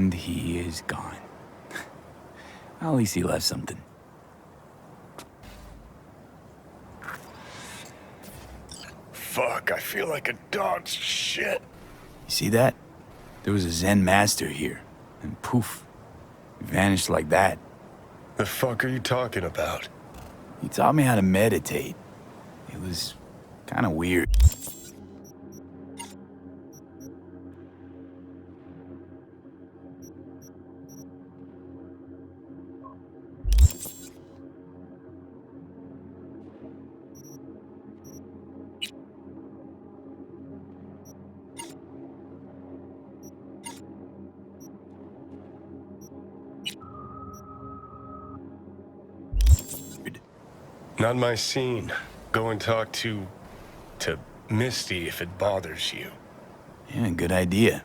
And he is gone. At least he left something. Fuck, I feel like a dog's shit. You see that? There was a Zen master here, and poof, he vanished like that. The fuck are you talking about? He taught me how to meditate. It was kind of weird. Not my scene. Go and talk to Misty if it bothers you. Yeah, good idea.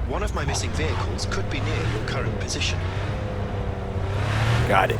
One of my missing vehicles could be near your current position. Got it.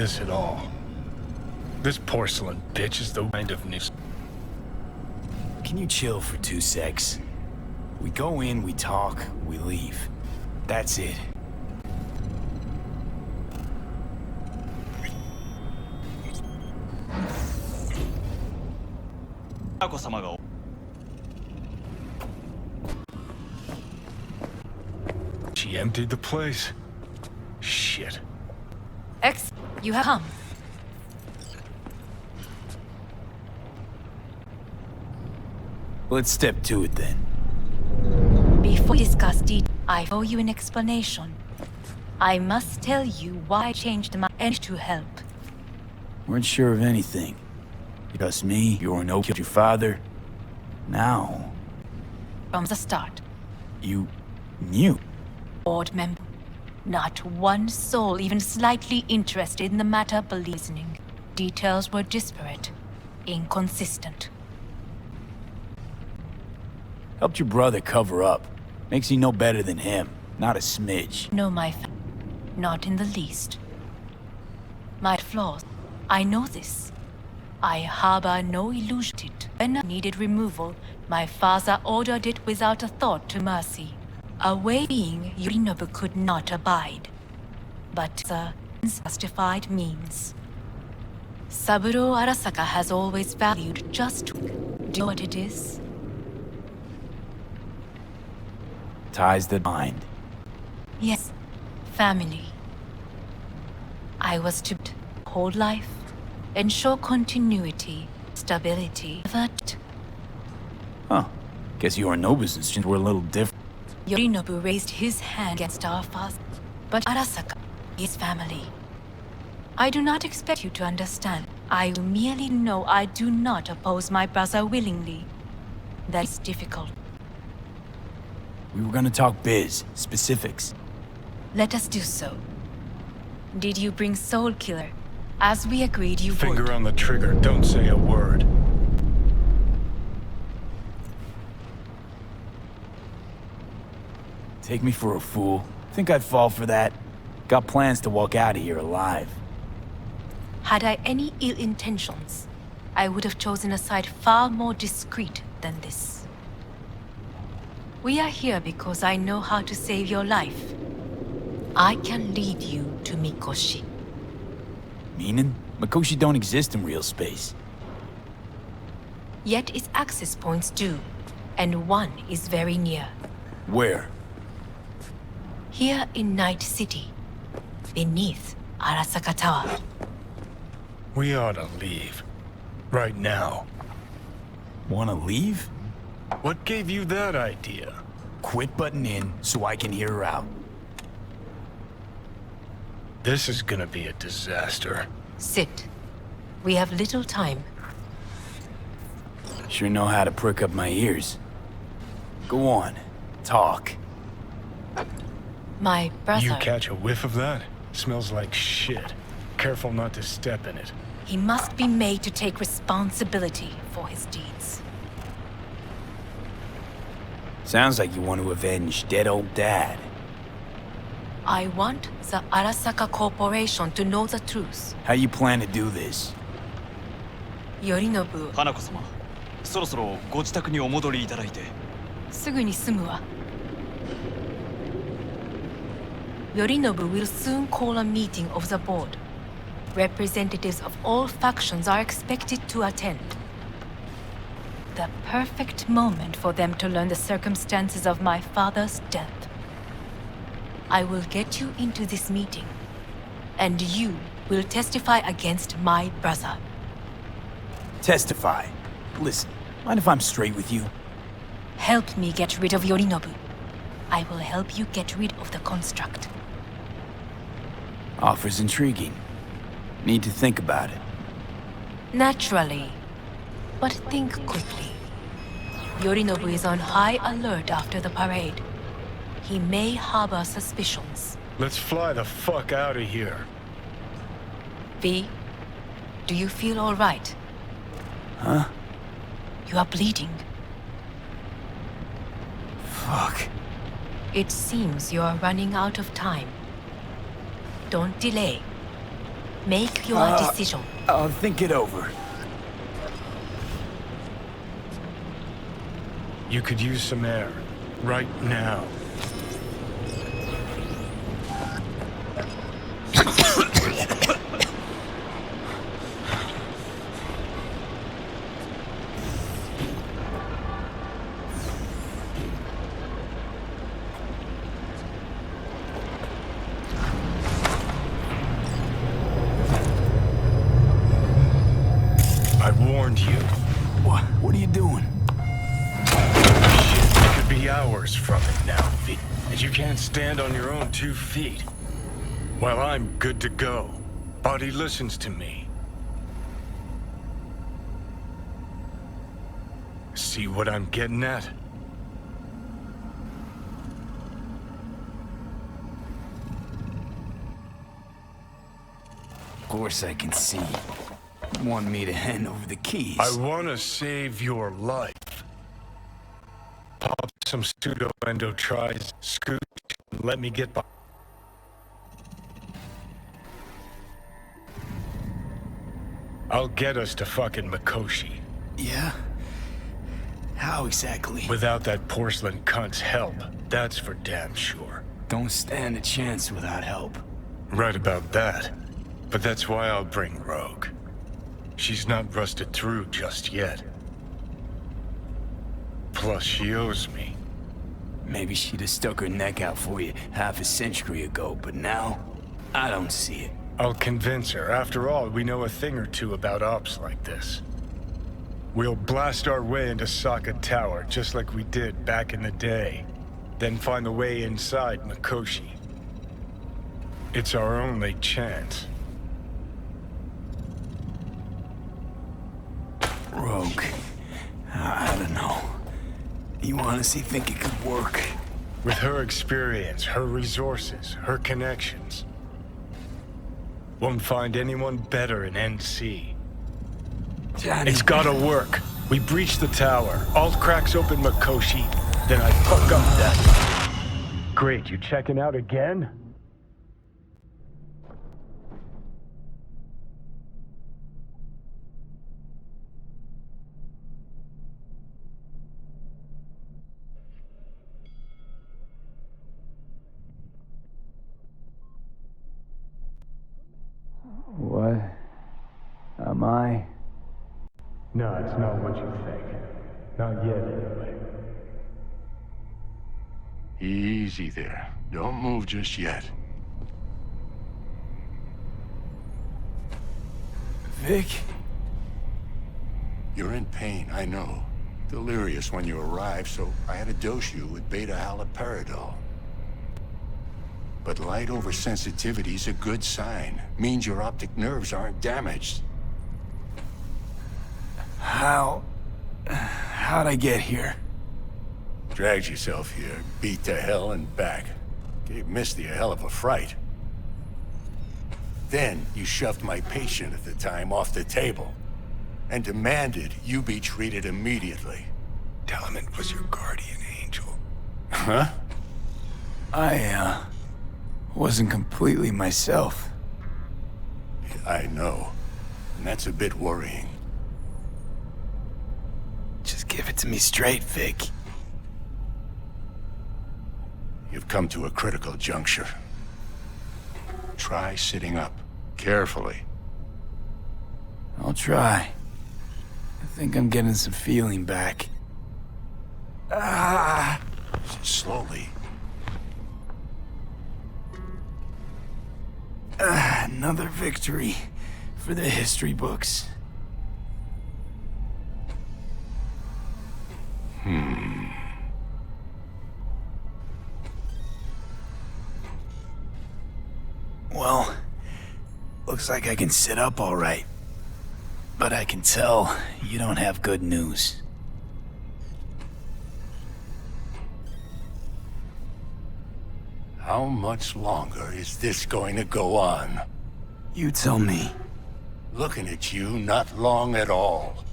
this at all. This porcelain bitch is the kind of news. Can you chill for 2 secs? We go in, we talk, we leave. That's it. She emptied the place. Shit. You have come. Let's step to it then. Before we discuss details, I owe you an explanation. I must tell you why I changed my end to help. Weren't sure of anything. You trust me, you no killed your father. Now, From the start, you knew. board member. Not one soul even slightly interested in the matter listening. Details were disparate, inconsistent. Helped your brother cover up. Makes you no better than him. Not a smidge. No, not in the least. My flaws, I know this. I harbor no illusion. When I needed removal, my father ordered it without a thought to mercy. A way being Yorinobu could not abide. But the justified means. Saburo Arasaka has always valued just do you know what it is? Ties that bind. Yes, family. I was to hold life, ensure continuity, stability. But Huh. Guess you and Nobu's instincts were a little different. Yorinobu raised his hand against our father, but Arasaka is family. I do not expect you to understand. I merely know I do not oppose my brother willingly. That is difficult. We were gonna talk biz, specifics. Let us do so. Did you bring Soul Killer? As we agreed you would. Finger on the trigger, don't say a word. Take me for a fool. Think I'd fall for that? Got plans to walk out of here alive. Had I any ill intentions, I would have chosen a side far more discreet than this. We are here because I know how to save your life. I can lead you to Mikoshi. Meaning? Mikoshi don't exist in real space. Yet its access points do, and one is very near. Where? Here in Night City, beneath Arasaka Tower. We ought to leave. Right now. Wanna leave? What gave you that idea? Quit butting in so I can hear her out. This is gonna be a disaster. Sit. We have little time. Sure know how to prick up my ears. Go on, talk. My brother, You catch a whiff of that? Smells like shit. Careful not to step in it. he must be made to take responsibility for his deeds. Sounds like you want to avenge dead old dad. I want the Arasaka Corporation to know the truth. How you plan to do this? Yorinobu, 花子様、そろそろご自宅にお戻りいただいて。すぐに済むわ。Yorinobu will soon call a meeting of the board. Representatives of all factions are expected to attend. The perfect moment for them to learn the circumstances of my father's death. I will get you into this meeting, and you will testify against my brother. Testify. Listen, mind if I'm straight with you? Help me get rid of Yorinobu. I will help you get rid of the construct. Offer's intriguing. Need to think about it. Naturally. But think quickly. Yorinobu is on high alert after the parade. He may harbor suspicions. Let's fly the fuck out of here. V, do you feel all right? Huh? You are bleeding. Fuck. It seems you are running out of time. Don't delay. Make your decision. I'll think it over. You could use some air. Right now. I warned you. What are you doing? Shit, it could be hours from it now, V. And you can't stand on your own 2 feet. Well, I'm good to go. Body listens to me. See what I'm getting at? Of course I can see. You want me to hand over the keys? I want to save your life. Pop some pseudo-endo-tries, scooch, and let me get by. I'll get us to fucking Mikoshi. Yeah? How exactly? Without that porcelain cunt's help, that's for damn sure. Don't stand a chance without help. Right about that. But that's why I'll bring Rogue. She's not rusted through just yet. Plus, she owes me. Maybe she'd have stuck her neck out for you half a century ago, but now, I don't see it. I'll convince her. After all, we know a thing or two about ops like this. We'll blast our way into Sokka Tower, just like we did back in the day. Then find the way inside Mikoshi. It's our only chance. Rogue. I don't know. You honestly think it could work? With her experience, her resources, her connections. Won't find anyone better in NC. Johnny. It's gotta work. We breach the tower. Alt cracks open Mikoshi. Then I fuck up that. Great, you checking out again? What? Am I? No, it's not what you think. Not yet, anyway. Easy there. Don't move just yet. Vic? You're in pain, I know. Delirious when you arrived, so I had to dose you with beta-haloperidol. But light oversensitivity's a good sign. Means your optic nerves aren't damaged. How'd I get here? Dragged yourself here, beat to hell and back. Gave Misty a hell of a fright. Then you shoved my patient at the time off the table and demanded you be treated immediately. Tell him it was your guardian angel. Huh? I, wasn't completely myself. I know. And that's a bit worrying. Just give it to me straight, Vic. You've come to a critical juncture. Try sitting up, carefully. I'll try. I think I'm getting some feeling back. Slowly. Another victory for the history books. Well, looks like I can sit up all right. But I can tell you don't have good news. How much longer is this going to go on? You tell me. Looking at you, not long at all.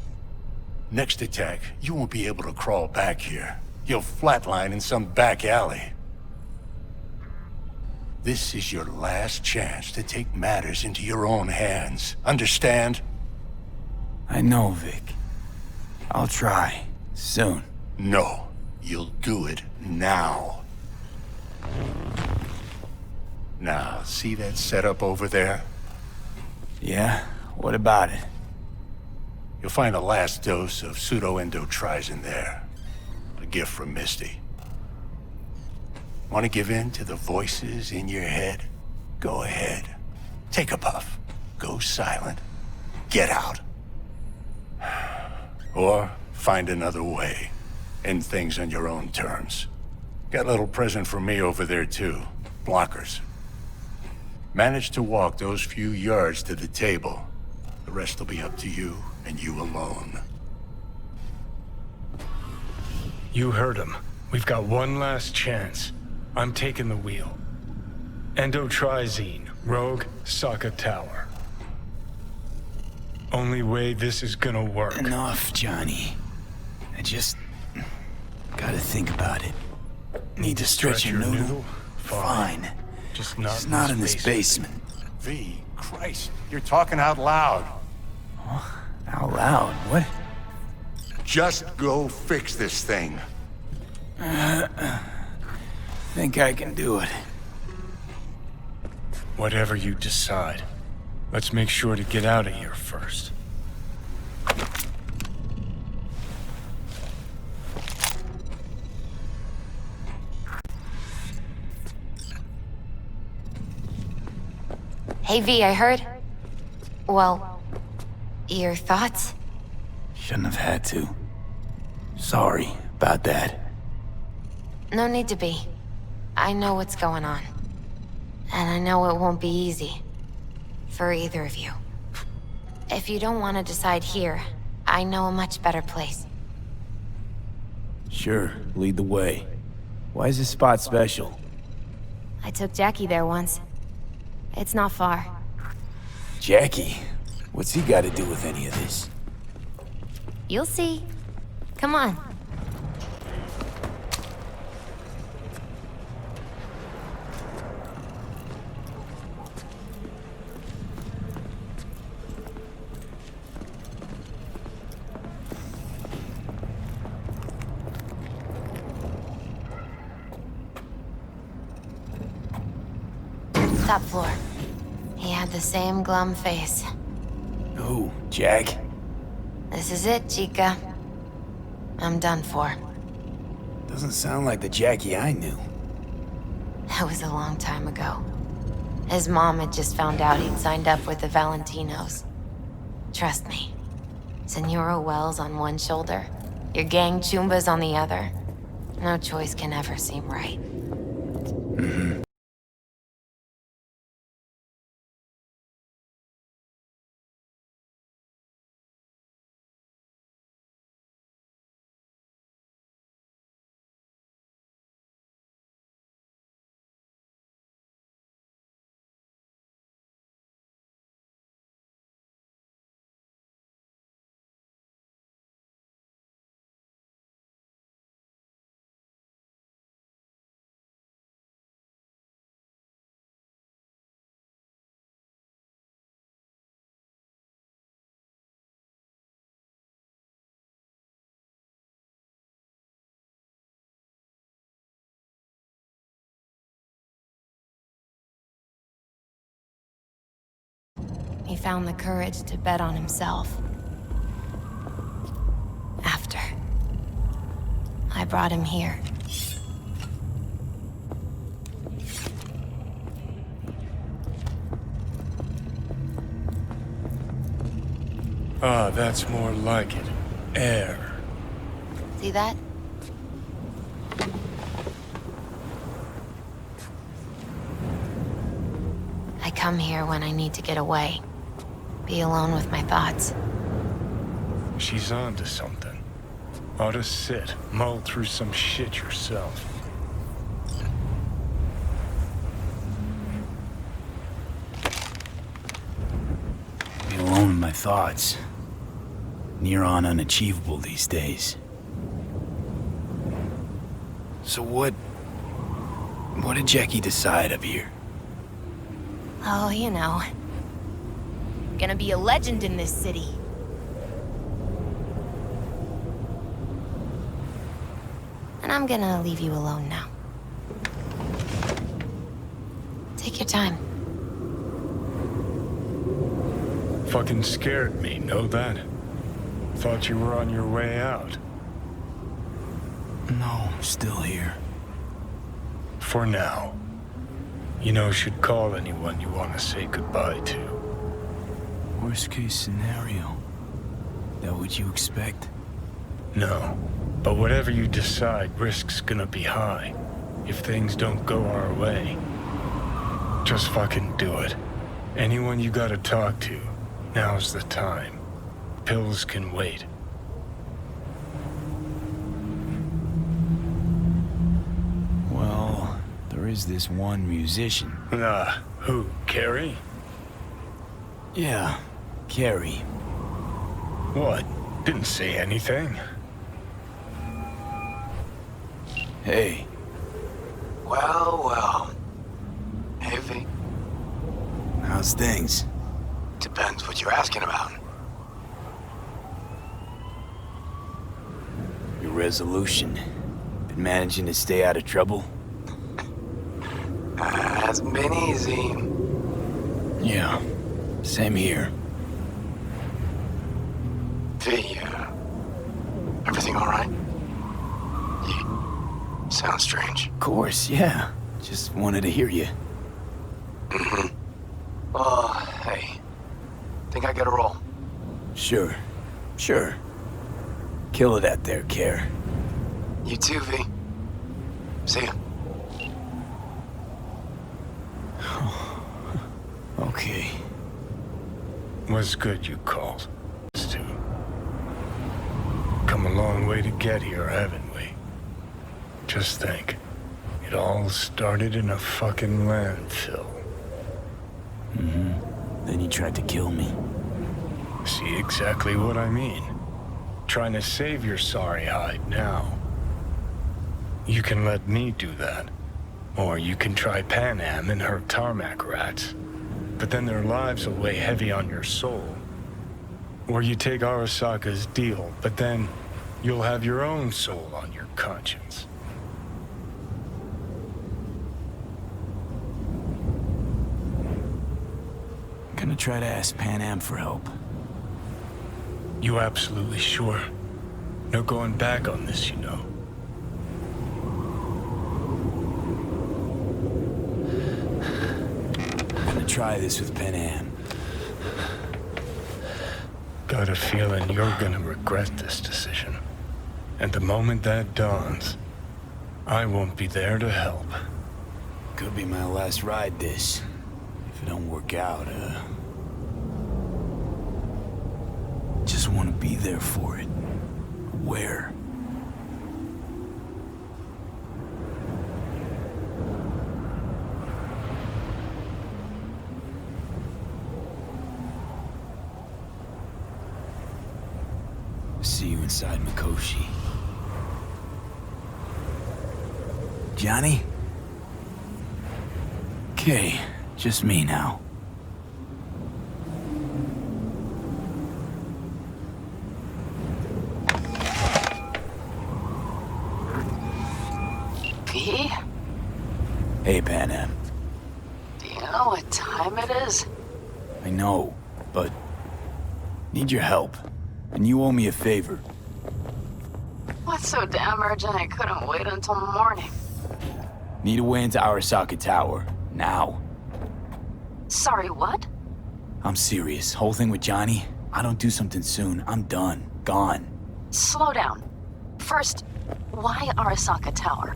Next attack, you won't be able to crawl back here. You'll flatline in some back alley. This is your last chance to take matters into your own hands. Understand? I know, Vic. I'll try. Soon. No. You'll do it now. Now, see that setup over there? Yeah? What about it? You'll find the last dose of pseudo-endotrizin there. A gift from Misty. Want to give in to the voices in your head? Go ahead. Take a puff. Go silent. Get out. Or find another way. End things on your own terms. Got a little present for me over there too. Blockers. Manage to walk those few yards to the table. The rest will be up to you and you alone. You heard him. We've got one last chance. I'm taking the wheel. Endotrizine, Rogue, Sokka Tower. Only way this is gonna work. Enough, Johnny. I just... gotta think about it. Need to stretch your noodle? Fine. Just not, Not in this basement. V, Christ, you're talking out loud. Out loud? What? Just go fix this thing. Think I can do it. Whatever you decide. Let's make sure to get out of here first. Hey V, I heard... Well, your thoughts? Shouldn't have had to. Sorry about that. No need to be. I know what's going on. And I know it won't be easy. For either of you. If you don't want to decide here, I know a much better place. Sure, lead the way. Why is this spot special? I took Jackie there once. It's not far. Jackie? What's he got to do with any of this? You'll see. Come on. Top floor. He had the same glum face. Who? Jack? This is it, Chica. I'm done for. Doesn't sound like the Jackie I knew. That was a long time ago. His mom had just found out he'd signed up with the Valentinos. Trust me. Senora Wells on one shoulder, your gang Chumbas on the other. No choice can ever seem right. He found the courage to bet on himself. After I brought him here. Ah, that's more like it. Air. See that? I come here when I need to get away. Be alone with my thoughts. She's on to something. Ought to sit, mull through some shit yourself. Be alone with my thoughts. Near on unachievable these days. So what did Jackie decide up here? Oh, you know. Gonna be a legend in this city. And I'm gonna leave you alone now. Take your time. Fucking scared me, know that? Thought you were on your way out. No, still here. For now. You know, should call anyone you want to say goodbye to. Worst case scenario. That what you expect? No. But whatever you decide, risk's gonna be high. If things don't go our way. Just fucking do it. Anyone you gotta talk to, now's the time. Pills can wait. Well, there is this one musician. Who? Carrie? Yeah, Carrie. What? Didn't say anything. Hey. Well, well. Hey, V. How's things? Depends what you're asking about. Your resolution. Been managing to stay out of trouble? Has been easy. Yeah, same here. V, everything all right? You sound strange. Of course, yeah. Just wanted to hear you. Mm-hmm. Well, hey. Think I gotta roll. Sure. Kill it out there, Care. You too, V. See ya. Okay. Was good you called. Stu. Come a long way to get here, haven't we? Just think. It all started in a fucking landfill. Then you tried to kill me. See exactly what I mean. Trying to save your sorry hide now. You can let me do that. Or you can try Pan Am and her tarmac rats. But then their lives will weigh heavy on your soul. Or you take Arasaka's deal, but then you'll have your own soul on your conscience. Gonna try to ask Pan Am for help. You absolutely sure? No going back on this, you know. Gonna try this with Pan Am. Got a feeling you're gonna regret this decision. And the moment that dawns, I won't be there to help. Could be my last ride this. If it don't work out, just want to be there for it. Where? See you inside Mikoshi. Johnny? Okay, just me now. V? Hey, Pan Am. Do you know what time it is? I know, but need your help. And you owe me a favor. What's so damn urgent I couldn't wait until morning? Need a way into Arasaka Tower. Now. Sorry, what? I'm serious. Whole thing with Johnny, I don't do something soon, I'm done. Gone. Slow down. First, why Arasaka Tower?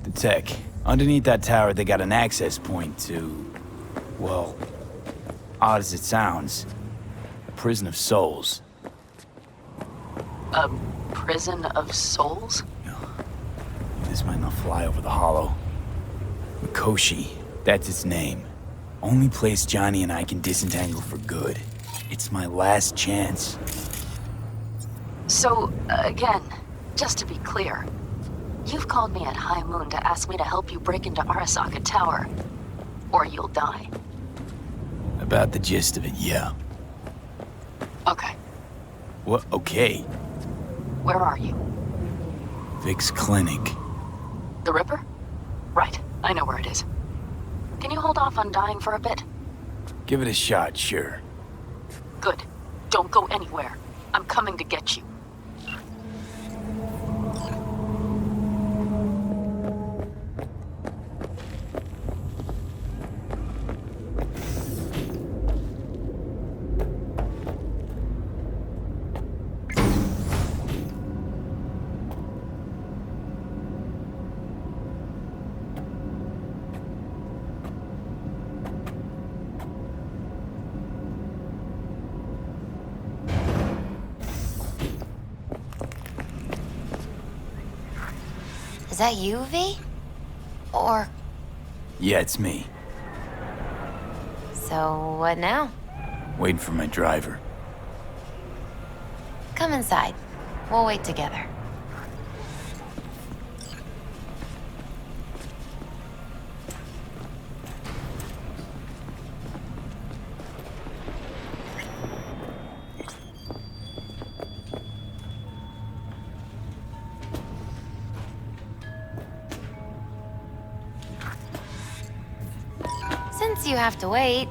The tech. Underneath that tower, they got an access point to... well, odd as it sounds, a prison of souls. A prison of souls? This might not fly over the hollow. Mikoshi, that's its name. Only place Johnny and I can disentangle for good. It's my last chance. So, again, just to be clear, you've called me at high moon to ask me to help you break into Arasaka Tower. or you'll die. About the gist of it, yeah. Okay, What? Okay. where are you? Vic's clinic. The Ripper? Right, I know where it is. Can you hold off on dying for a bit? Give it a shot, sure. Good. Don't go anywhere. I'm coming to get you. Is that you, V? Or... Yeah, it's me. So, what now? Waiting for my driver. Come inside. We'll wait together. Since you have to wait,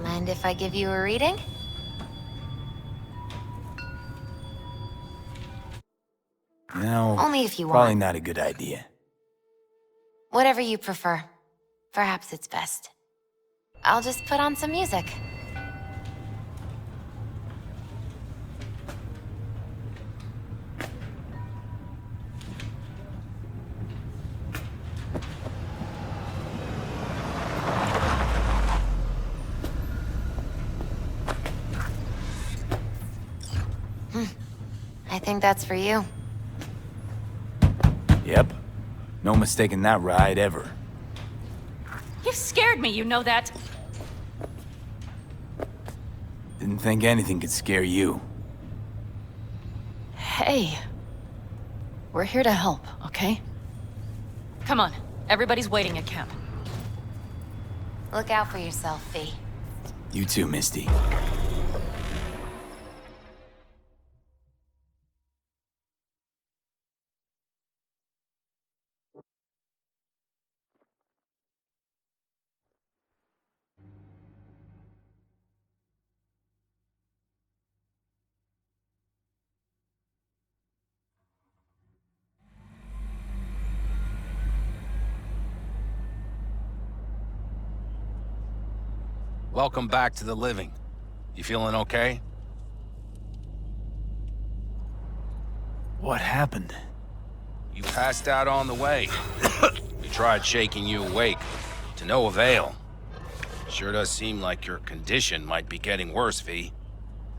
mind if I give you a reading? No, Only if you probably want. not a good idea. Whatever you prefer. Perhaps it's best. I'll just put on some music. I think that's for you. Yep. No mistaking that ride ever. You've scared me, you know that. Didn't think anything could scare you. Hey. We're here to help, okay? Come on, everybody's waiting at camp. Look out for yourself, V. You too, Misty. Welcome back to the living. You feeling okay? What happened? You passed out on the way. We tried shaking you awake. To no avail. Sure does seem like your condition might be getting worse, V.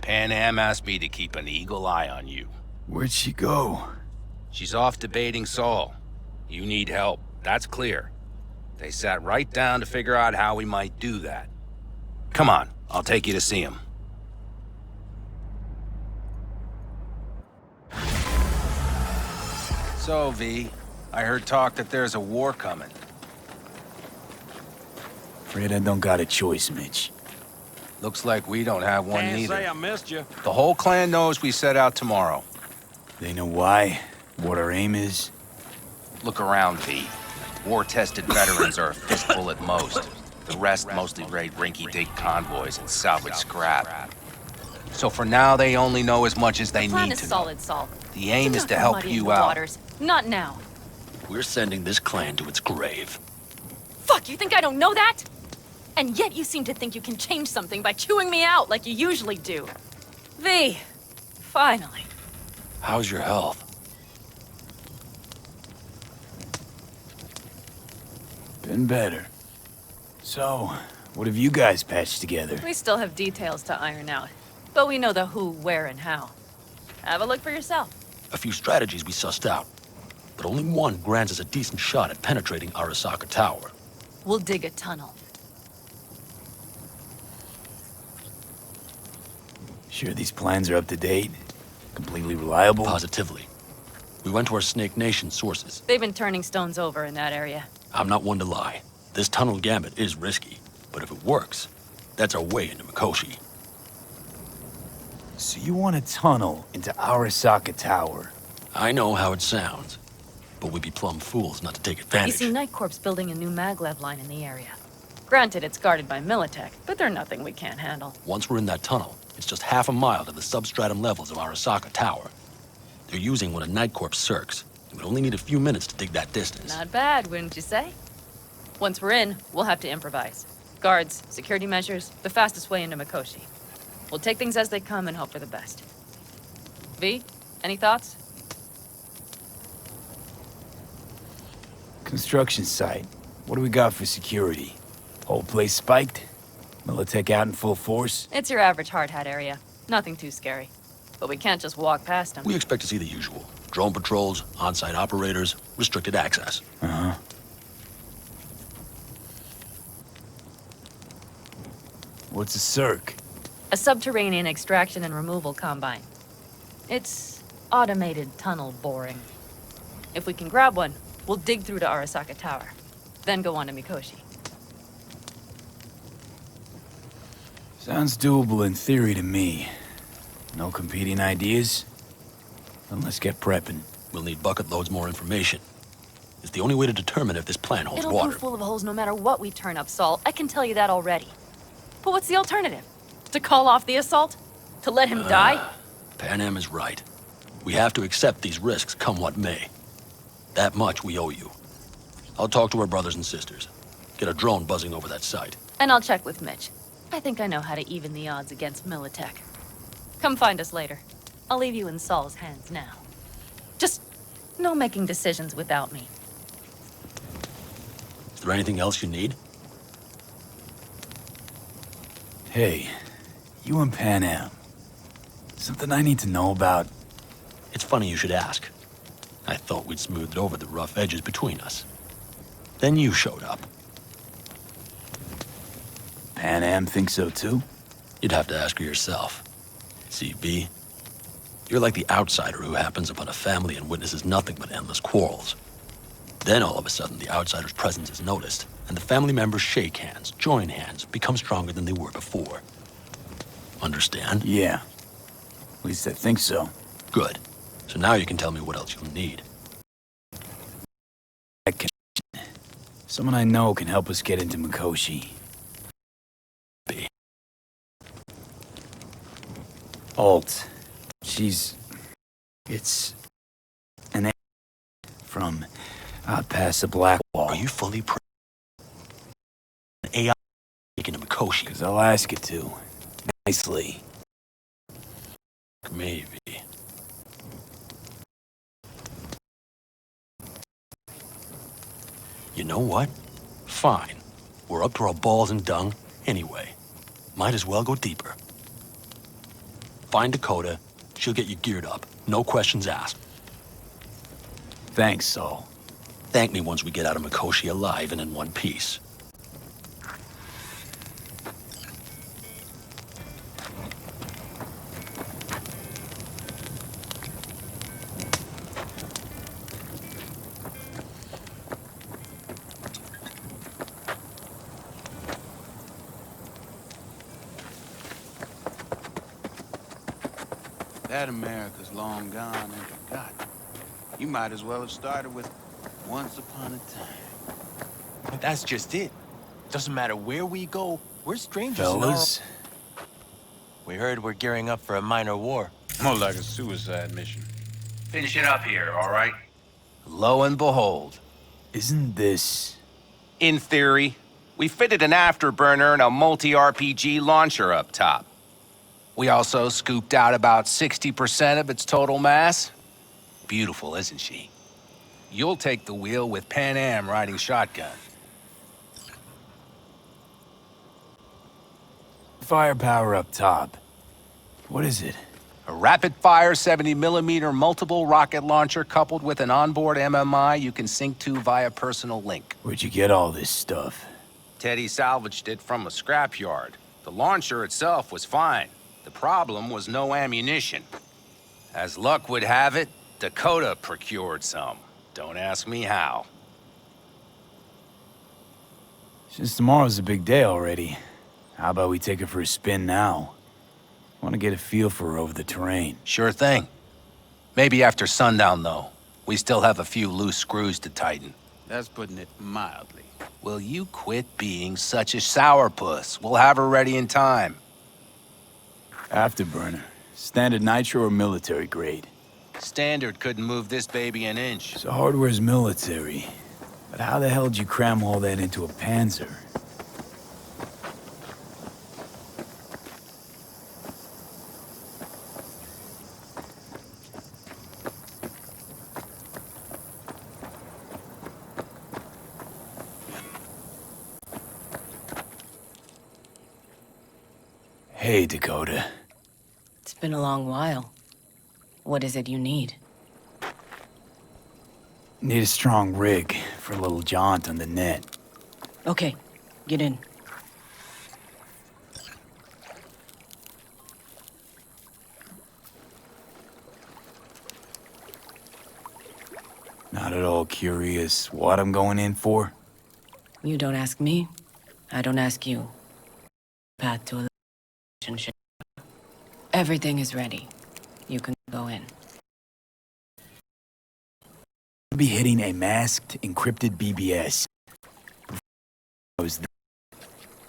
Pan Am asked me to keep an eagle eye on you. Where'd she go? She's off debating Saul. You need help, that's clear. They sat right down to figure out how we might do that. Come on, I'll take you to see him. So, V, I heard talk that there's a war coming. Afraid I don't got a choice, Mitch. Looks like we don't have one Can't neither. say I missed you. The whole clan knows we set out tomorrow. They know why, what our aim is. Look around, V. War-tested veterans are a fistful at most. The rest mostly raid rinky-dink convoys and salvage scrap. So for now, they only know as much as they Plan need is to know. solid, Saul. The aim Do is not to go help muddying you the out. waters. Not now. We're sending this clan to its grave. Fuck, you think I don't know that? And yet you seem to think you can change something by chewing me out like you usually do. V, finally. How's your health? Been better. So, what have you guys patched together? We still have details to iron out, but we know the who, where, and how. Have a look for yourself. A few strategies we sussed out, but only one grants us a decent shot at penetrating Arasaka Tower. We'll dig a tunnel. Sure these plans are up to date? Completely reliable? Positively. We went to our Snake Nation sources. They've been turning stones over in that area. I'm not one to lie. This tunnel gambit is risky, but if it works, that's our way into Mikoshi. So you want a tunnel into Arasaka Tower? I know how it sounds, but we'd be plumb fools not to take advantage. You see, Night Corp's building a new maglev line in the area. Granted, it's guarded by Militech, but they're nothing we can't handle. Once we're in that tunnel, it's just half a mile to the substratum levels of Arasaka Tower. They're using one of Night Corp's circs. It would only need a few minutes to dig that distance. Not bad, wouldn't you say? Once we're in, we'll have to improvise. Guards, security measures, the fastest way into Mikoshi. We'll take things as they come and hope for the best. V, any thoughts? Construction site. What do we got for security? Whole place spiked? Militech out in full force? It's your average hard hat area. Nothing too scary. But we can't just walk past them. We expect to see the usual. Drone patrols, on-site operators, restricted access. Uh-huh. What's a circ? A subterranean extraction and removal combine. It's automated tunnel boring. If we can grab one, we'll dig through to Arasaka Tower, then go on to Mikoshi. Sounds doable in theory to me. No competing ideas? Then let's get prepping. We'll need bucket loads more information. It's the only way to determine if this plan holds It'll water. prove full of holes no matter what we turn up, Saul. I can tell you that already. But what's the alternative? To call off the assault? To let him die? Pan Am is right. We have to accept these risks, come what may. That much we owe you. I'll talk to our brothers and sisters. Get a drone buzzing over that site. And I'll check with Mitch. I think I know how to even the odds against Militech. Come find us later. I'll leave you in Saul's hands now. Just no making decisions without me. Is there anything else you need? Hey, you and Pan Am. Something I need to know about? It's funny you should ask. I thought we'd smoothed over the rough edges between us. Then you showed up. Pan Am thinks so too? You'd have to ask her yourself. CB, you're like the outsider who happens upon a family and witnesses nothing but endless quarrels. Then all of a sudden the outsider's presence is noticed, and the family members shake hands, join hands, become stronger than they were before. Understand? Yeah. At least I think so. Good. So now you can tell me what else you'll need. Someone I know can help us get into Mikoshi. Alt. It's an from out past the Black Wall. Are you fully an AI taken to Mikoshi? Because I'll ask it to. Nicely. Maybe. You know what? Fine. We're up to our balls in dung anyway. Might as well go deeper. Find Dakota. She'll get you geared up. No questions asked. Thanks, Saul. Thank me once we get out of Mikoshi alive and in one piece. That America's long gone and forgotten. You might as well have started with once upon a time. But that's just it. Doesn't matter where we go, we're strangers. Fellas. We heard we're gearing up for a minor war. More like a suicide mission. Finish it up here, all right? Lo and behold. Isn't this... In theory, we fitted an afterburner and a multi-RPG launcher up top. We also scooped out about 60% of its total mass. Beautiful, isn't she? You'll take the wheel with Pan Am riding shotgun. Firepower up top. What is it? A rapid-fire 70mm multiple rocket launcher coupled with an onboard MMI you can sync to via personal link. Where'd you get all this stuff? Teddy salvaged it from a scrapyard. The launcher itself was fine. The problem was no ammunition. As luck would have it, Dakota procured some. Don't ask me how. Since tomorrow's a big day already, how about we take her for a spin now? Want to get a feel for her over the terrain. Sure thing. Maybe after sundown, though. We still have a few loose screws to tighten. That's putting it mildly. Will you quit being such a sourpuss? We'll have her ready in time. Afterburner. Standard nitro or military grade? Standard couldn't move this baby an inch. So hardware's military. But how the hell did you cram all that into a Panzer? Hey, Dakota. It's been a long while. What is it you need? Need a strong rig for a little jaunt on the net. Okay, get in. Not at all curious what I'm going in for? You don't ask me, I don't ask you. Path to a relationship. Everything is ready. You can go in. I'll be hitting a masked, encrypted BBS.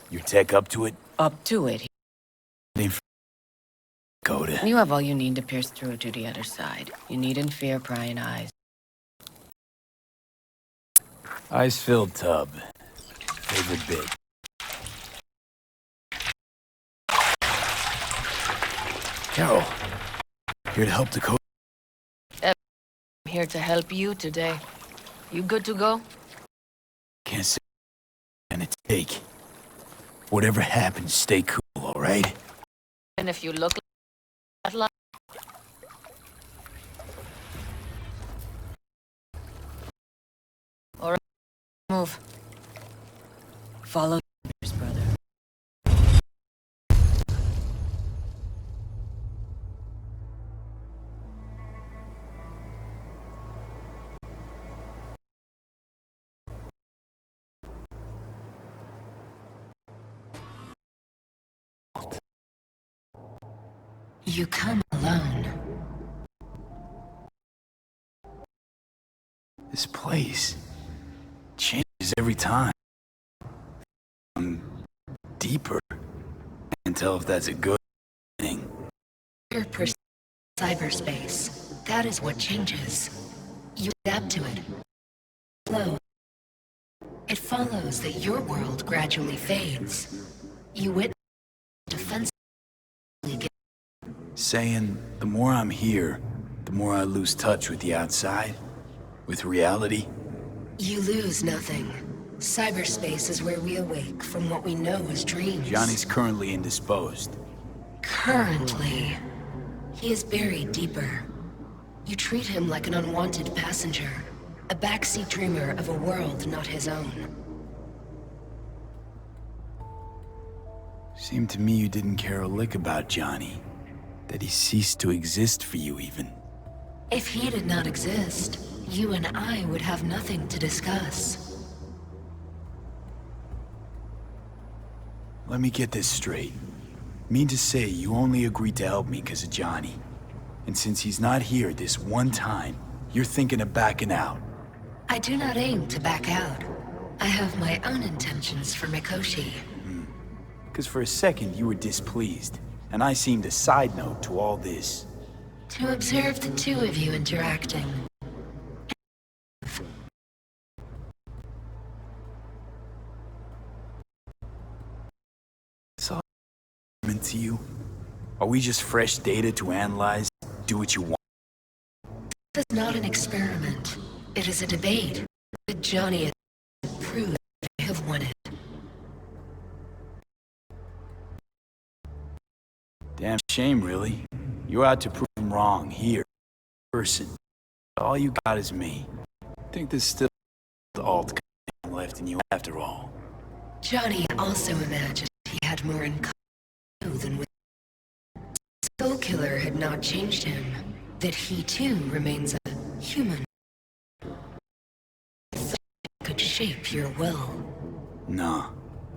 Your tech up to it? Up to it. Dakota. You have all you need to pierce through to the other side. You needn't fear prying eyes. Ice-filled tub. Favorite bit. Carol. Here to help Dakota. I'm here to help you today. You good to go? Can't say gonna take. Whatever happens, stay cool, all right? And if you look like all right, move. Follow your brother. You come alone. This place changes every time. Deeper. Can't tell if that's a good thing. Your cyberspace. That is what changes. You adapt to it. Flow. It follows that your world gradually fades. You witness defensively get. Saying the more I'm here, the more I lose touch with the outside, with reality. You lose nothing. Cyberspace is where we awake from what we know as dreams. Johnny's currently indisposed. Currently. He is buried deeper. You treat him like an unwanted passenger, a backseat dreamer of a world not his own. Seemed to me you didn't care a lick about Johnny. That he ceased to exist for you, even. If he did not exist, you and I would have nothing to discuss. Let me get this straight. Mean to say you only agreed to help me because of Johnny. And since he's not here this one time, you're thinking of backing out. I do not aim to back out. I have my own intentions for Mikoshi. Because for a second you were displeased, and I seemed a side note to all this. To observe the two of you interacting. It's all to you? Are we just fresh data to analyze? Do what you want? This is not an experiment. It is a debate that Johnny has proved they have won it. Damn shame, really. You're out to prove him wrong, here. Person. All you got is me. Think there's still the alt left in you after all. Johnny also imagined he had more in common than with. Soul Killer had not changed him. That he too remains a human. Could shape your will. Nah.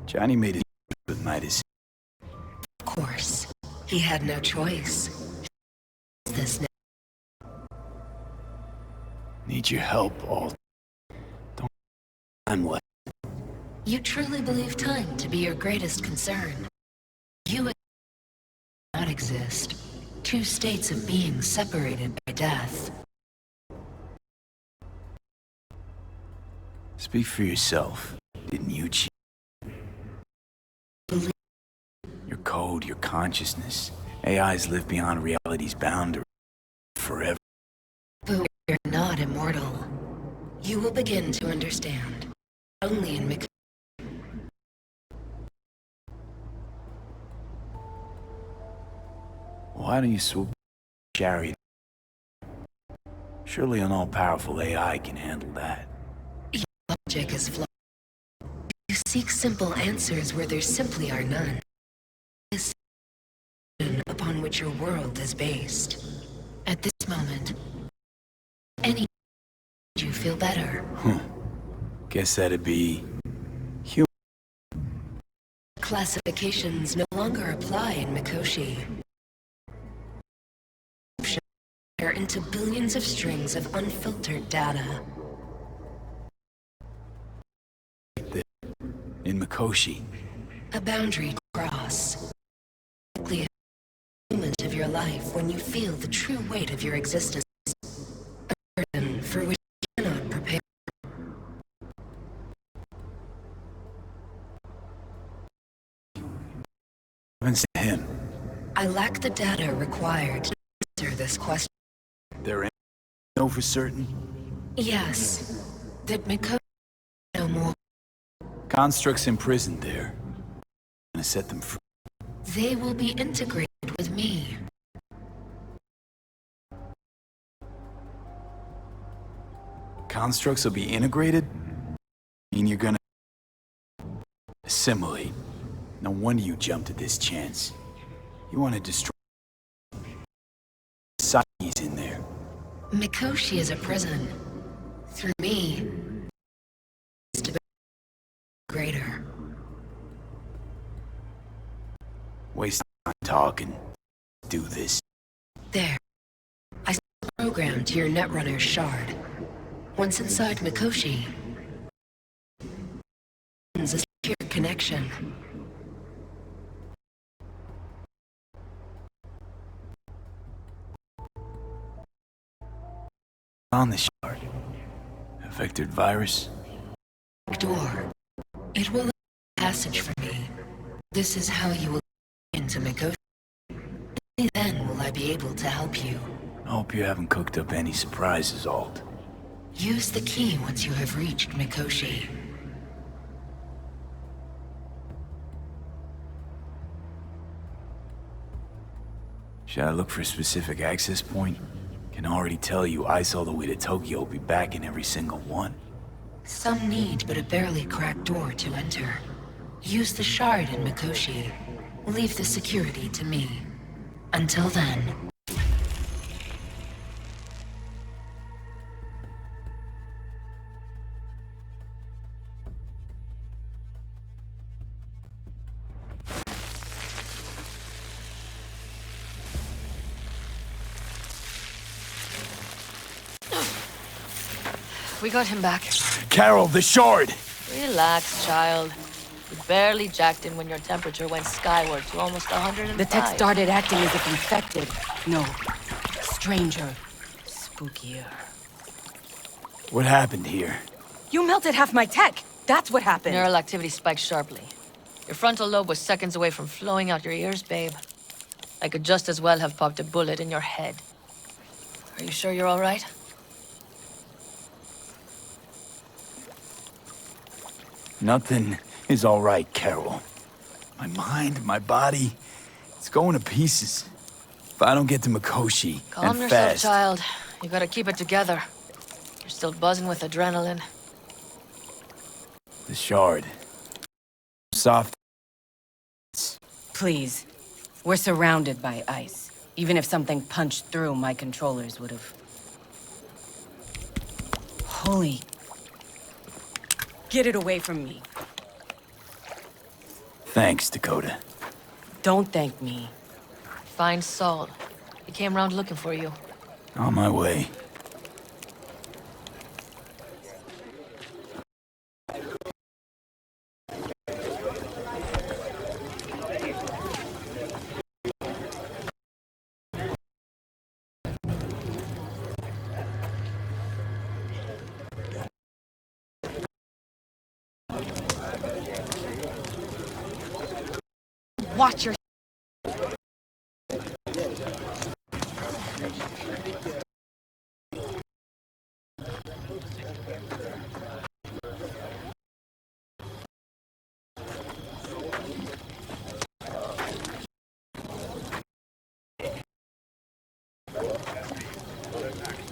Johnny made it with my decision. Of course. He had no choice. This now. Need your help, Alt. Don't time what? You truly believe time to be your greatest concern. You not exist. Two states of being separated by death. Speak for yourself. Didn't you cheat? Your code, your consciousness. AIs live beyond reality's boundary. Forever. But we're not immortal. You will begin to understand. Only in Why don't you swoop chariot? Surely an all-powerful AI can handle that. Your logic is flawed. You seek simple answers where there simply are none. This upon which your world is based. At this moment, any you feel better. Guess that'd be human. Classifications no longer apply in Mikoshi. Into billions of strings of unfiltered data. In Mikoshi. A boundary to cross. A moment of your life when you feel the true weight of your existence. A burden for which you cannot prepare. Happens to him. I lack the data required to answer this question. There ain't no for certain? Yes. That Mikoshi no more. Constructs imprisoned there. I'm gonna set them free. They will be integrated with me. Constructs will be integrated? Mean you're gonna assimilate. No wonder you jumped at this chance. You want to destroy societies in there. Mikoshi is a prison. Through me, it's to be greater. Waste time talking. Do this. There. I set a program to your Netrunner's shard. Once inside Mikoshi, it's a secure connection. On the shard. A vectored virus? Door. It will allow passage for me. This is how you will get into Mikoshi. Only then will I be able to help you. I hope you haven't cooked up any surprises, Alt. Use the key once you have reached Mikoshi. Should I look for a specific access point? Can already tell you ice all the way to Tokyo will be back in every single one. Some need but a barely cracked door to enter. Use the shard in Mikoshi. Leave the security to me. Until then... We got him back. Carol, the shard! Relax, child. You barely jacked in when your temperature went skyward to almost 105. The tech started acting as if infected. No. Stranger. Spookier. What happened here? You melted half my tech! That's what happened! Neural activity spiked sharply. Your frontal lobe was seconds away from flowing out your ears, babe. I could just as well have popped a bullet in your head. Are you sure you're all right? Nothing is all right, Carol. My mind, my body, it's going to pieces. If I don't get to Mikoshi, Calm and yourself, fast, child. You gotta keep it together. You're still buzzing with adrenaline. the shard. Soft. Please. We're surrounded by ice. Even if something punched through, my controllers would have... Holy... Get it away from me. Thanks, Dakota. Don't thank me. Find Saul. He came around looking for you. On my way. Watch your...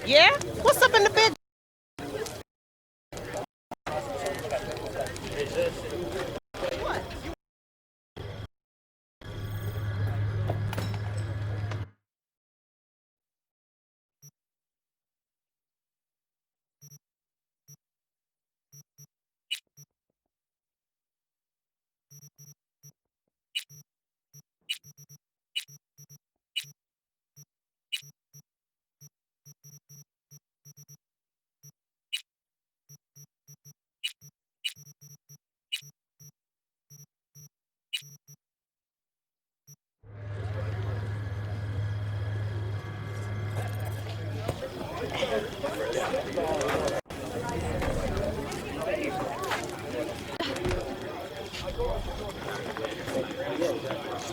Yeah? What's up in the bed?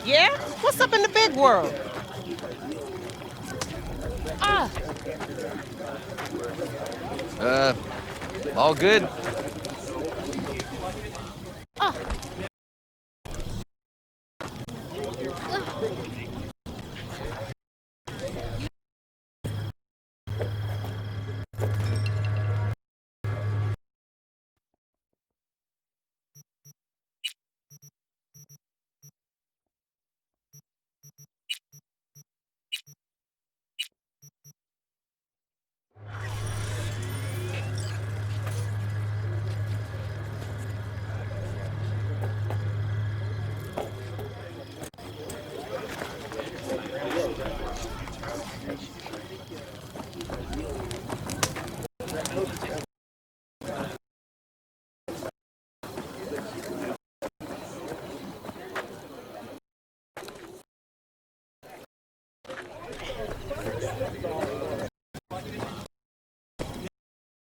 Yeah? What's up in the big world? Ah. All good? Ah.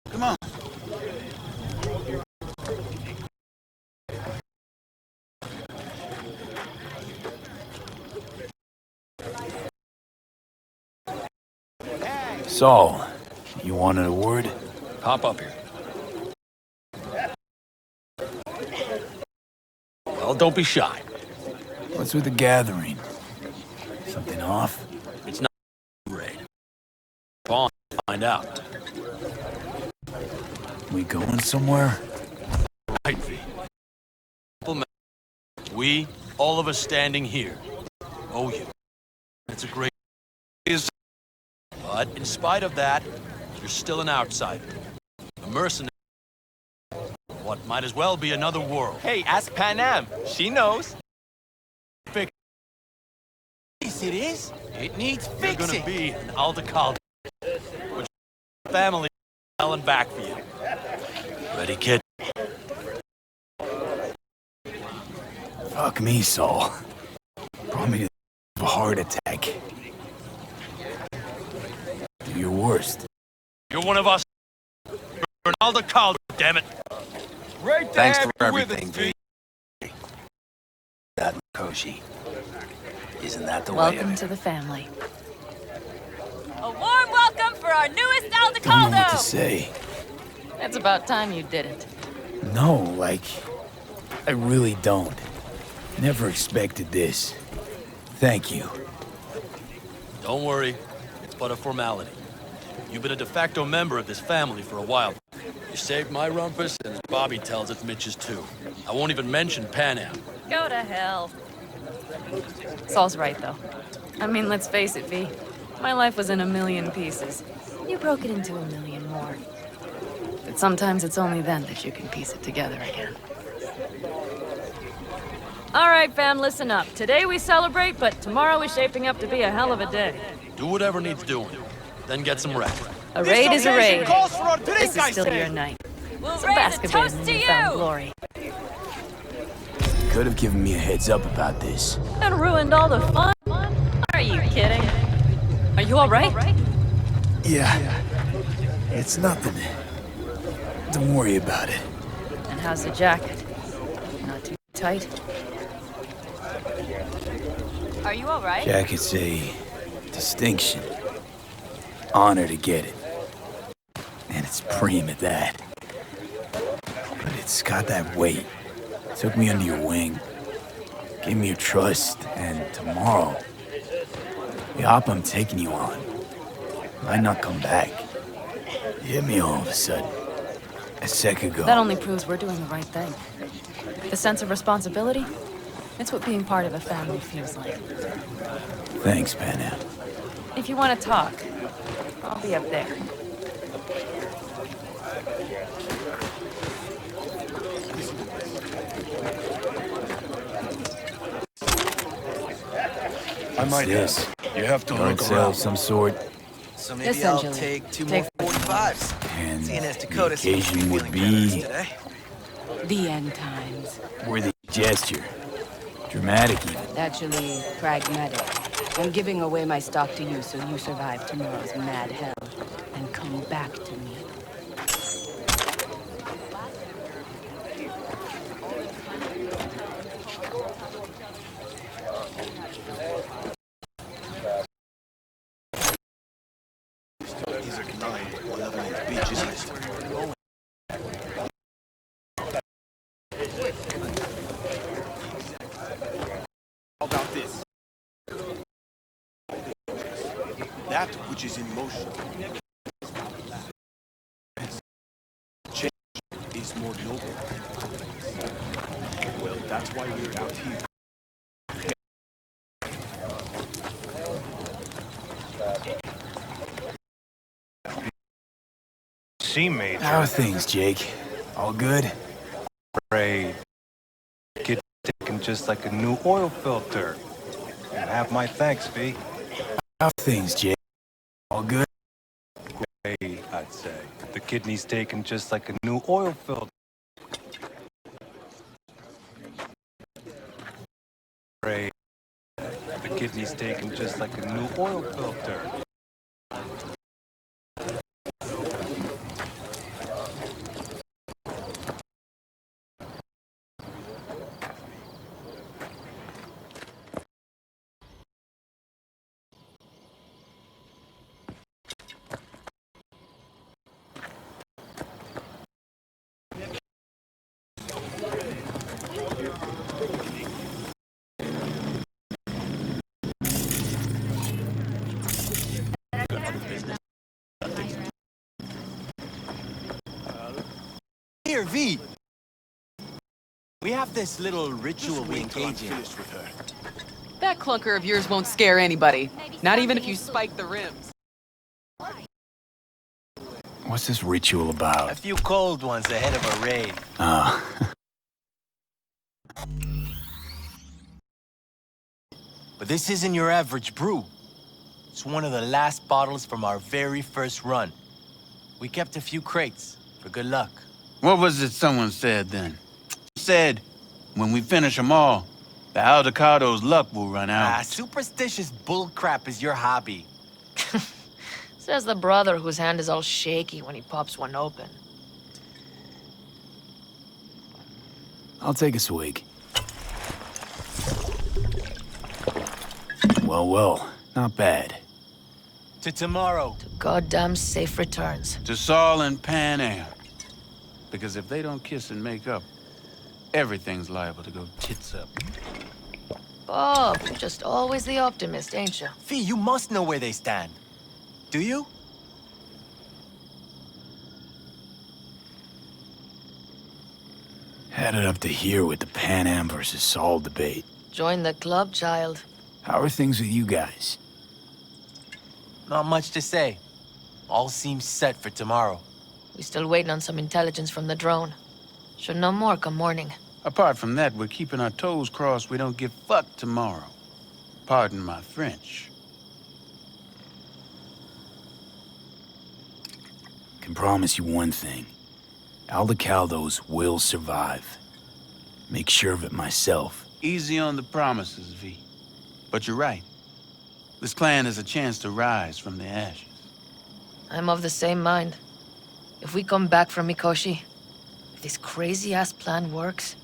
Come on. Saul, you wanted a word? Hop up here. Well, don't be shy. What's with the gathering? Something off? It's not a raid. Bond, find out. We going somewhere? Right, V. We, all of us standing here, owe you. It's a great... But in spite of that, you're still an outsider. A mercenary. What might as well be another world. Hey, ask Panam. She knows. Fix. Yes, it is. It needs You're fixing. gonna be an Aldecaldo. Which family selling back for you. Ready, kid? Fuck me, Saul. Brought me to a heart attack. Do your worst. You're one of us. You're an Aldecaldo, damn it. Right Thanks there for with everything, us, V. That Koshi. Isn't that the way? Welcome to the family. A warm welcome for our newest Don't know what to Aldecaldo! say. It's about time you did it. No, like, I really don't. Never expected this. Thank you. Don't worry. It's but a formality. You've been a de facto member of this family for a while. You saved my rumpus, and as Bobby tells it, Mitch's too. I won't even mention Panam. Go to hell. Saul's right, though. I mean, let's face it, V. My life was in a million pieces. You broke it into a million more. But sometimes it's only then that you can piece it together again. All right, fam, listen up. Today we celebrate, but tomorrow is shaping up to be a hell of a day. Do whatever needs doing. Then get some rest. A raid is a raid. Calls for a drink, This is I still say. your night. We'll Some raise a basketball toast in to newfound you! glory. Could have given me a heads up about this. And ruined all the fun? Are you kidding? Are you alright? Yeah. It's nothing. Don't worry about it. And how's the jacket? Not too tight? Are you alright? Jacket's a distinction. Honor to get it. And it's preem at that. But it's got that weight. Took me under your wing. Gave me your trust. And tomorrow, the op I'm taking you on might not come back. It hit me all of a sudden. A sec ago. That only proves we're doing the right thing. The sense of responsibility? It's what being part of a family feels like. Thanks, Panam. If you want to talk, I'll be up there. I might this? You have to Yard look sale around. of some sort. So maybe I'll Essentially. take two Take more 45s. And Seeing as the Dakota seems to be occasion would feeling be generous today. The end times. worthy gesture. Dramatic even. Actually, pragmatic. I'm giving away my stock to you so you survive tomorrow's mad hell and come back to me. These are nine. One of them is beaches. How about this? That which is in motion. Change is more noble. Well, that's why we're out here. See, Major. How are things, Jake? All good? Raid. Kid taken just like a new oil filter. You have my thanks, V. How are things, Jake? All good? Raid, I'd say. The kidney's taken just like a new oil filter. Raid. The kidney's taken just like a new oil filter. Here, V. We have this little ritual we engage in. That clunker of yours won't scare anybody. Not even if you spike the rims. What's this ritual A about? few cold ones ahead of a raid. Ah. But this isn't your average brew. It's one of the last bottles from our very first run. We kept a few crates for good luck. What was it someone said then? Said, when we finish them all, the Aldecado's luck will run out. Superstitious bullcrap is your hobby. Says the brother whose hand is all shaky when he pops one open. I'll take a swig. Well, not bad. To tomorrow. To goddamn safe returns. To Saul and Pan Am. Because if they don't kiss and make up, everything's liable to go tits up. Bob, you're just always the optimist, ain't you? Fee, you must know where they stand. Do you? Had it up to here with the Pan Am versus Saul debate. Join the club, child. How are things with you guys? Not much to say. All seems set for tomorrow. We still waiting on some intelligence from the drone. Should know more come morning. Apart from that, we're keeping our toes crossed we don't get fucked tomorrow. Pardon my French. Can promise you one thing. Aldecaldos will survive. Make sure of it myself. Easy on the promises, V. But you're right. This clan has a chance to rise from the ashes. I'm of the same mind. If we come back from Mikoshi, if this crazy-ass plan works,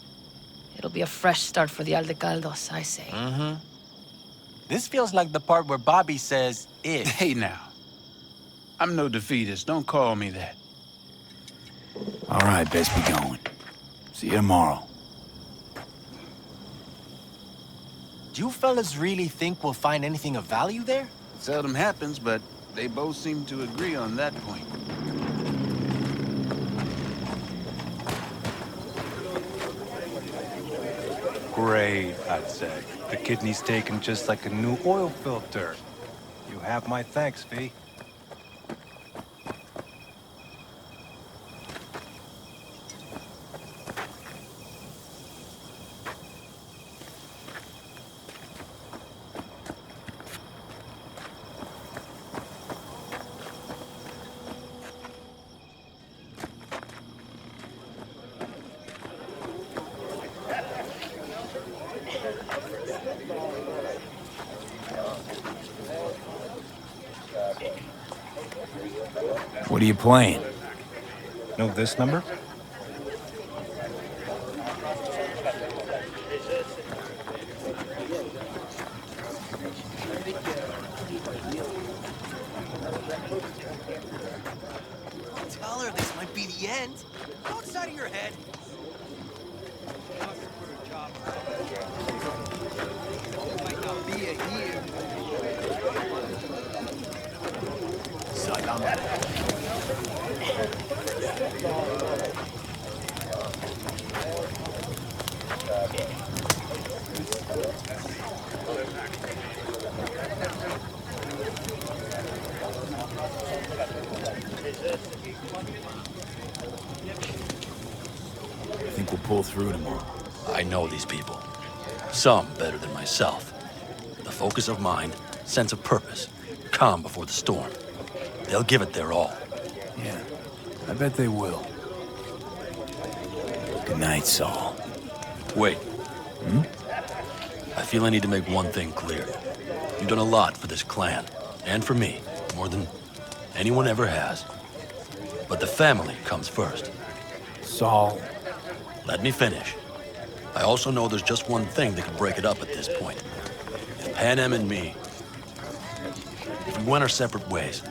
it'll be a fresh start for the Aldecaldos, I say. Mm-hmm. This feels like the part where Bobby says, if. Hey now. I'm no defeatist, don't call me that. All right, best be going. See you tomorrow. Do you fellas really think we'll find anything of value there? Seldom happens, but they both seem to agree on that point. Great, I'd say. The kidney's taken just like a new oil filter. You have my thanks, V. What are you playing? Know this number? Tell her this might be the end. Go outside of your head. I think we'll pull through tomorrow. I know these people. Some better than myself. The focus of mind, sense of purpose, calm before the storm. They'll give it their all. Yeah, I bet they will. Good night, Saul. Wait. I feel I need to make one thing clear. You've done a lot for this clan, and for me, more than anyone ever has. But the family comes first. Saul. Let me finish. I also know there's just one thing that could break it up at this point. If Pan Am and me, if we went our separate ways,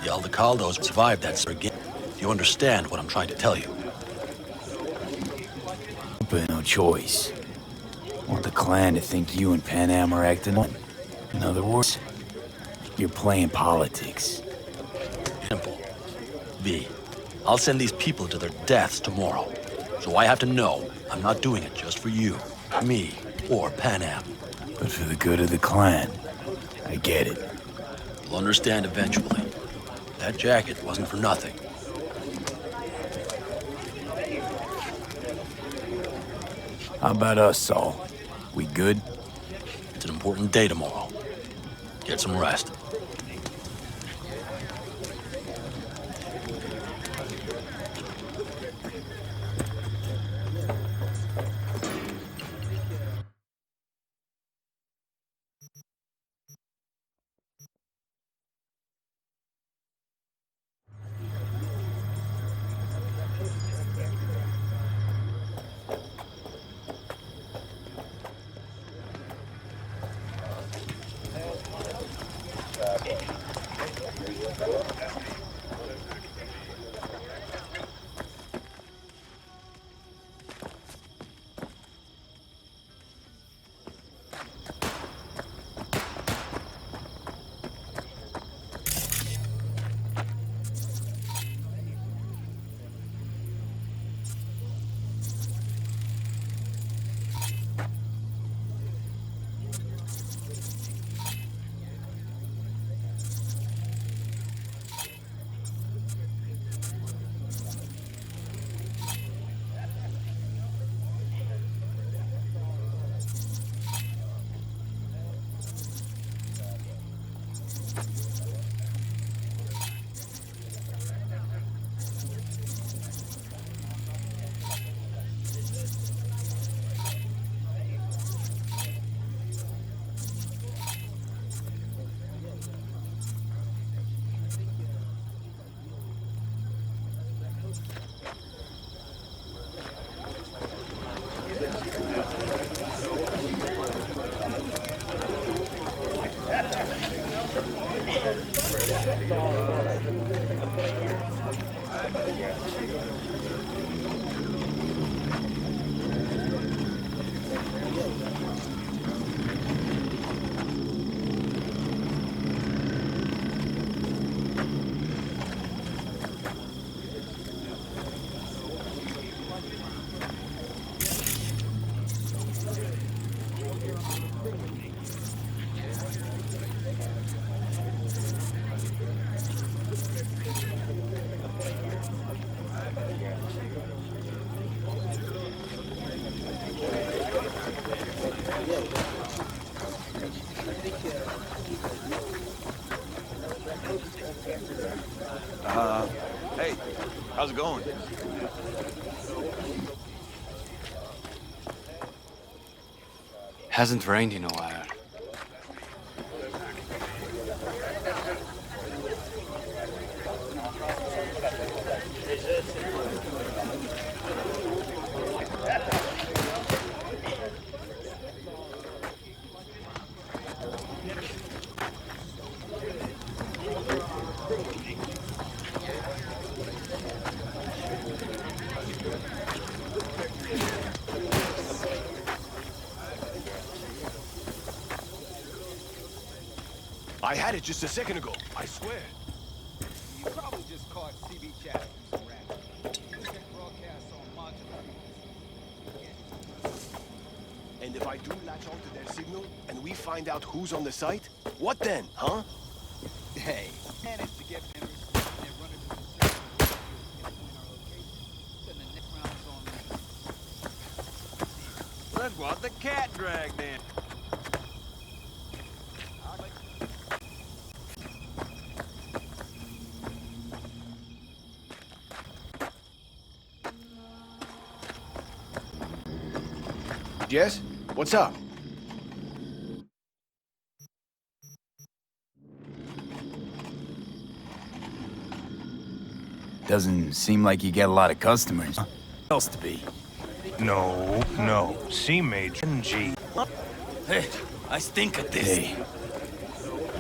the Aldecaldos would survive that again. You understand what I'm trying to tell you? But no choice. Want the clan to think you and Pan Am are acting one. In other words, you're playing politics. Simple. V, I'll send these people to their deaths tomorrow. So I have to know I'm not doing it just for you, me, or Pan Am. But for the good of the clan. I get it. You'll understand eventually. That jacket wasn't for nothing. How about us, Saul? We good? It's an important day tomorrow. Get some rest. Hey, how's it going? Hasn't rained in a while. I had it just a second ago, I swear. You probably just caught CB chat. And if I do latch onto their signal, and we find out who's on the site, what then, huh? Hey, managed to get members. That's what the cat dragged in. Jess, what's up? Doesn't seem like you get a lot of customers. Huh? Else to be. No. C major G. Hey, I stink at this. Hey.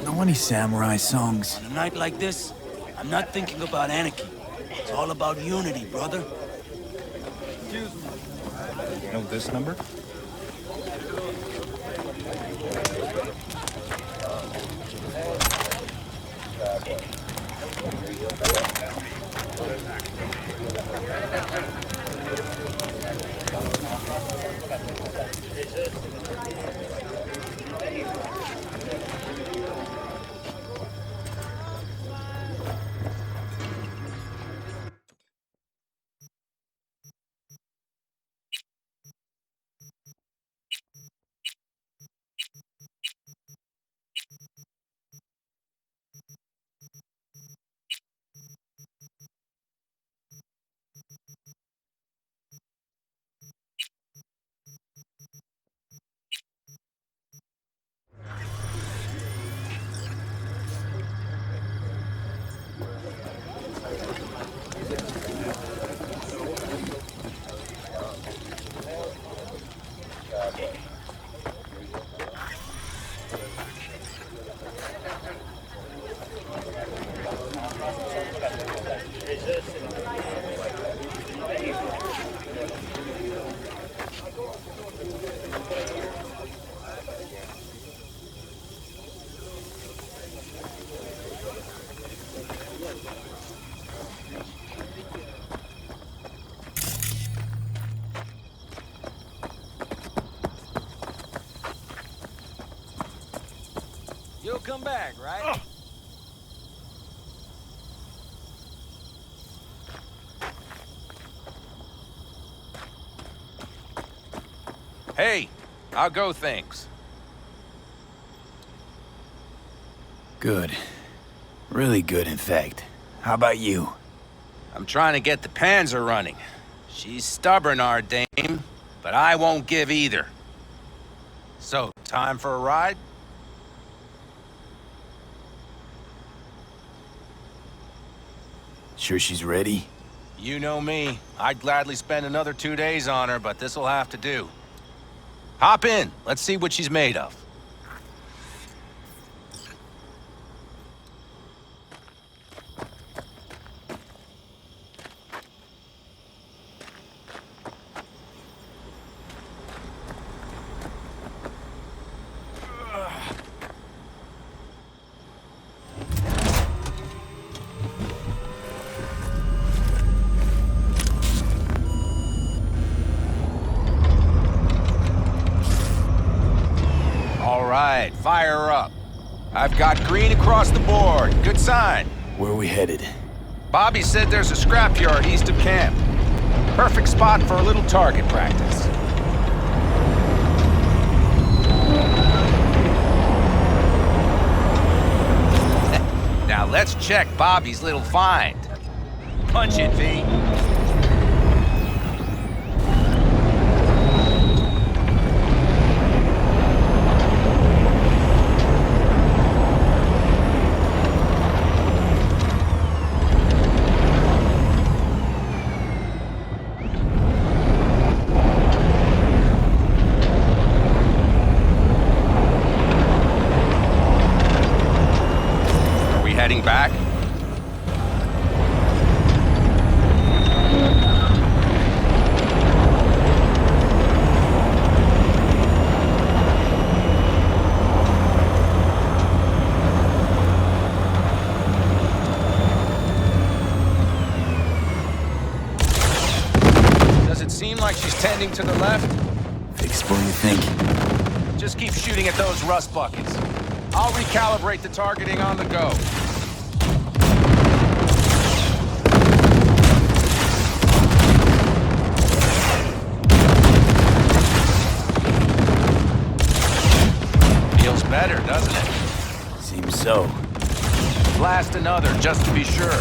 Know any samurai songs? On a night like this, I'm not thinking about anarchy. It's all about unity, brother. Excuse me. You know this number? You'll come back, right? Hey, how go things? Good. Really good, in fact. How about you? I'm trying to get the Panzer running. She's stubborn, our dame, but I won't give either. So, time for a ride? Sure she's ready? You know me. I'd gladly spend another 2 days on her, but this'll have to do. Hop in. Let's see what she's made of. Fire up. I've got green across the board. Good sign. Where are we headed? Bobby said there's a scrapyard east of camp. Perfect spot for a little target practice. check Bobby's little find. Punch it, V. Are we heading back? Seem like she's tending to the left? Fixable, you think? Just keep shooting at those rust buckets. I'll recalibrate the targeting on the go. Feels better, doesn't it? Seems so. Blast another, just to be sure.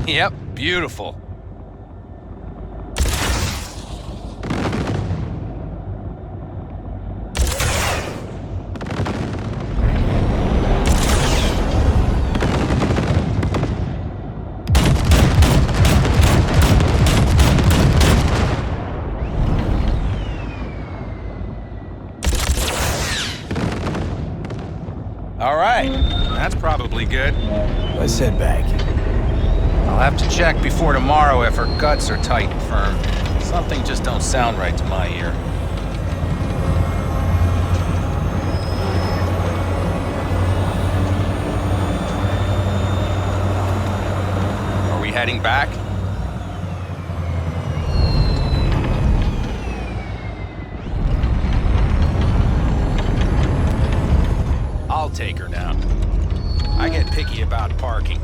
Yep, beautiful. All right, that's probably good. Let's head back. I'll have to check before tomorrow if her guts are tight and firm. Something just don't sound right to my ear. Are we heading back? I'll take her now. I get picky about parking.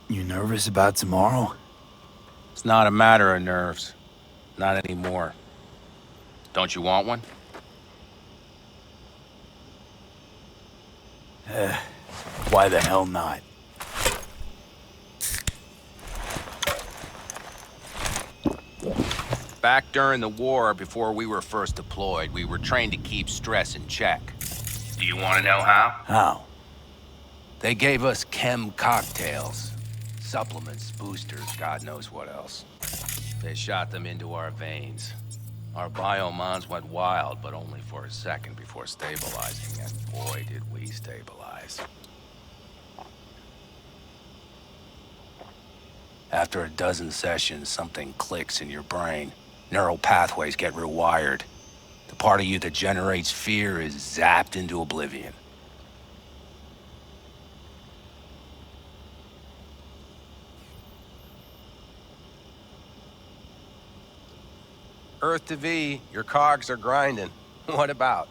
You nervous about tomorrow? It's not a matter of nerves. Not anymore. Don't you want one? Why the hell not? Back during the war, before we were first deployed, we were trained to keep stress in check. Do you want to know how? How? They gave us chem cocktails. Supplements, boosters, God knows what else. They shot them into our veins. Our biomons went wild, but only for a second before stabilizing, and boy did we stabilize. After a dozen sessions, something clicks in your brain. Neural pathways get rewired. The part of you that generates fear is zapped into oblivion. Earth to V, your cogs are grinding. What about?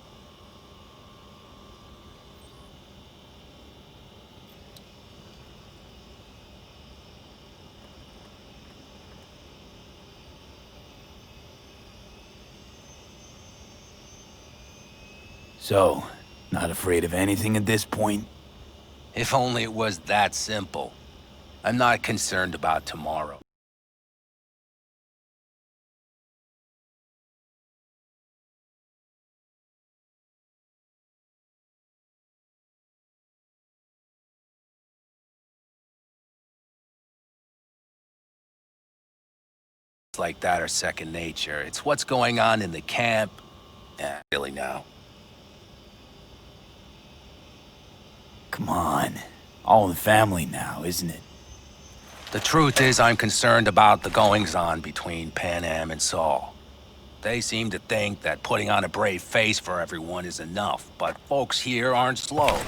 So, not afraid of anything at this point? If only it was that simple. I'm not concerned about tomorrow. like that are second nature. It's what's going on in the camp. Really now. Come on. All in the family now, isn't it? The truth is, I'm concerned about the goings-on between Pan Am and Saul. They seem to think that putting on a brave face for everyone is enough, but folks here aren't slow.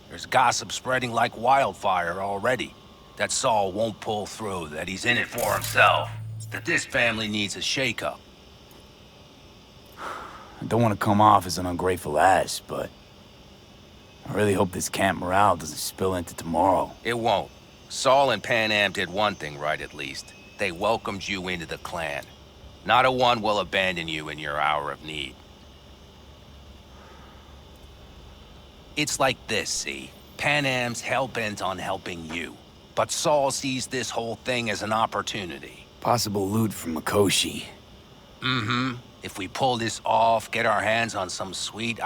There's gossip spreading like wildfire already. That Saul won't pull through, that he's in it for himself, that this family needs a shakeup. I don't want to come off as an ungrateful ass, but I really hope this camp morale doesn't spill into tomorrow. It won't. Saul and Pan Am did one thing right, at least. They welcomed you into the clan. Not a one will abandon you in your hour of need. It's like this, see? Pan Am's hell-bent on helping you. But Saul sees this whole thing as an opportunity. Possible loot from Mikoshi. Mm-hmm. If we pull this off, get our hands on some sweet